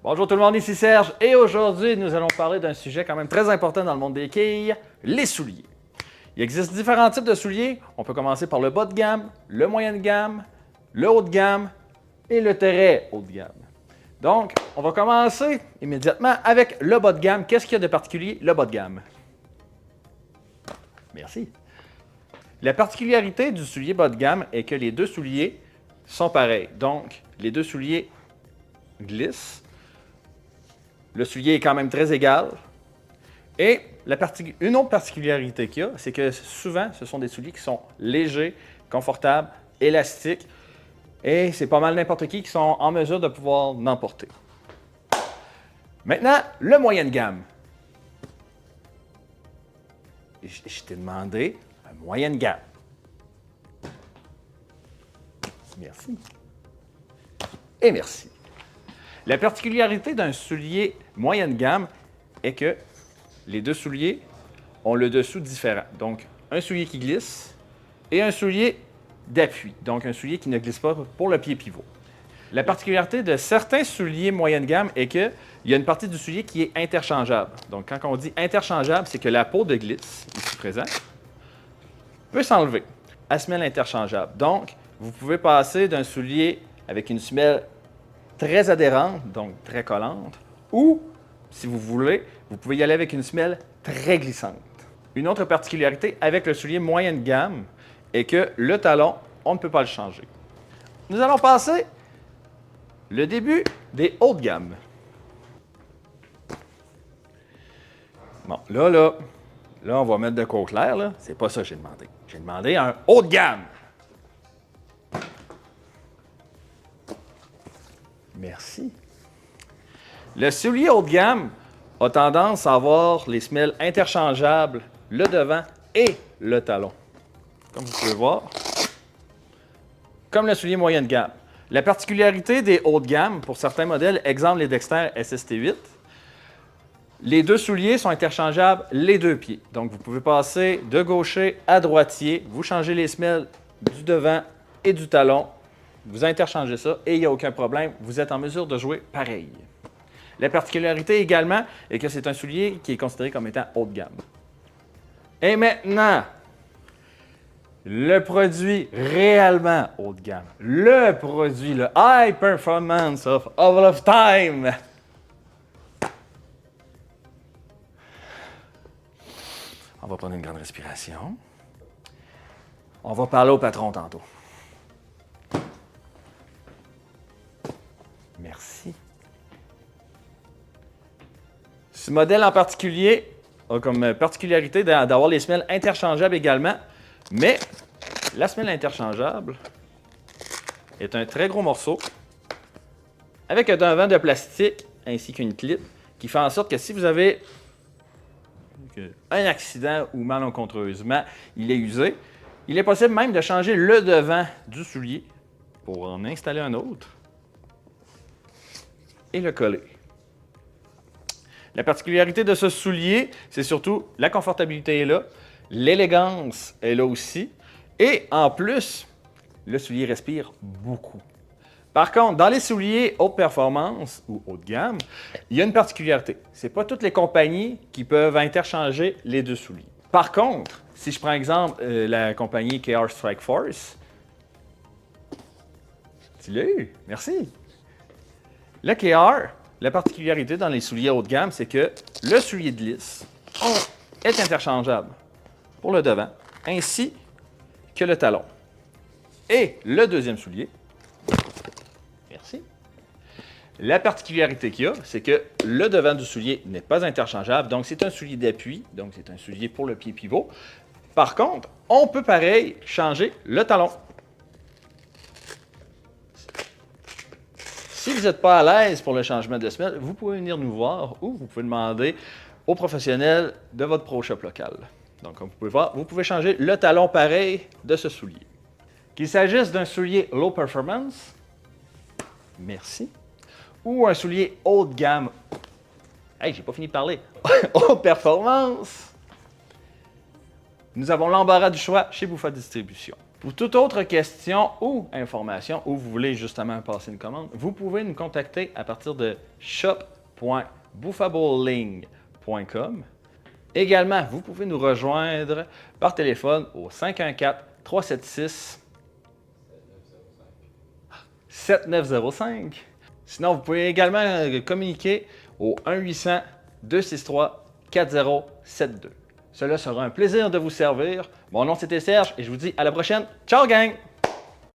Bonjour tout le monde, ici Serge et aujourd'hui nous allons parler d'un sujet quand même très important dans le monde des quilles, les souliers. Il existe différents types de souliers. On peut commencer par le bas de gamme, le moyen de gamme, le haut de gamme et le très haut de gamme. Donc, on va commencer immédiatement avec le bas de gamme. Qu'est-ce qu'il y a de particulier, le bas de gamme? Merci. La particularité du soulier bas de gamme est que les deux souliers sont pareils. Donc, les deux souliers glissent. Le soulier est quand même très égal. Et une autre particularité qu'il y a, c'est que souvent, ce sont des souliers qui sont légers, confortables, élastiques. Et c'est pas mal n'importe qui sont en mesure de pouvoir en porter. Maintenant, le moyen de gamme. Je t'ai demandé un moyen de gamme. Merci. Et merci. La particularité d'un soulier moyenne gamme est que les deux souliers ont le dessous différent. Donc, un soulier qui glisse et un soulier d'appui. Donc, un soulier qui ne glisse pas pour le pied pivot. La particularité de certains souliers moyenne gamme est qu'il y a une partie du soulier qui est interchangeable. Donc, quand on dit interchangeable, c'est que la peau de glisse, ici présente, peut s'enlever à semelle interchangeable. Donc, vous pouvez passer d'un soulier avec une semelle très adhérente, donc très collante, ou, si vous voulez, vous pouvez y aller avec une semelle très glissante. Une autre particularité avec le soulier moyenne gamme est que le talon, on ne peut pas le changer. Nous allons passer le début des hauts de gamme. Bon, là, on va mettre de quoi au clair, là. C'est pas ça que j'ai demandé. J'ai demandé un haut de gamme. Merci. Le soulier haut de gamme a tendance à avoir les semelles interchangeables, le devant et le talon. Comme vous pouvez voir. Comme le soulier moyenne gamme. La particularité des hauts de gamme, pour certains modèles, exemple les Dexter SST8, les deux souliers sont interchangeables les deux pieds. Donc, vous pouvez passer de gaucher à droitier, vous changez les semelles du devant et du talon, vous interchangez ça et il n'y a aucun problème, vous êtes en mesure de jouer pareil. La particularité également est que c'est un soulier qui est considéré comme étant haut de gamme. Et maintenant, le produit réellement haut de gamme, le produit, le high performance of all of time. On va prendre une grande respiration. On va parler au patron tantôt. Merci. Ce modèle en particulier a comme particularité d'avoir les semelles interchangeables également, mais la semelle interchangeable est un très gros morceau avec un devant de plastique ainsi qu'une clip qui fait en sorte que si vous avez un accident ou malencontreusement il est usé, il est possible même de changer le devant du soulier pour en installer un autre et le coller. La particularité de ce soulier, c'est surtout la confortabilité est là, l'élégance est là aussi, et en plus, le soulier respire beaucoup. Par contre, dans les souliers haute performance ou haut de gamme, il y a une particularité. Ce n'est pas toutes les compagnies qui peuvent interchanger les deux souliers. Par contre, si je prends exemple la compagnie KR Strike Force, tu l'as eu, merci. Le KR, la particularité dans les souliers haut de gamme, c'est que le soulier de lisse est interchangeable pour le devant, ainsi que le talon. Et le deuxième soulier, merci. La particularité qu'il y a, c'est que le devant du soulier n'est pas interchangeable, donc c'est un soulier d'appui, donc c'est un soulier pour le pied pivot. Par contre, on peut pareil changer le talon. Si vous n'êtes pas à l'aise pour le changement de semelle, vous pouvez venir nous voir ou vous pouvez demander aux professionnels de votre Pro Shop local. Donc, comme vous pouvez voir, vous pouvez changer le talon pareil de ce soulier. Qu'il s'agisse d'un soulier low performance, merci, ou un soulier haut de gamme, hey, j'ai pas fini de parler, haute performance, nous avons l'embarras du choix chez Buffa Distribution. Pour toute autre question ou information, ou vous voulez justement passer une commande, vous pouvez nous contacter à partir de shop.boofableling.com. Également, vous pouvez nous rejoindre par téléphone au 514-376-7905. Sinon, vous pouvez également communiquer au 1-800-263-4072. Cela sera un plaisir de vous servir. Mon nom c'était Serge et je vous dis à la prochaine. Ciao gang!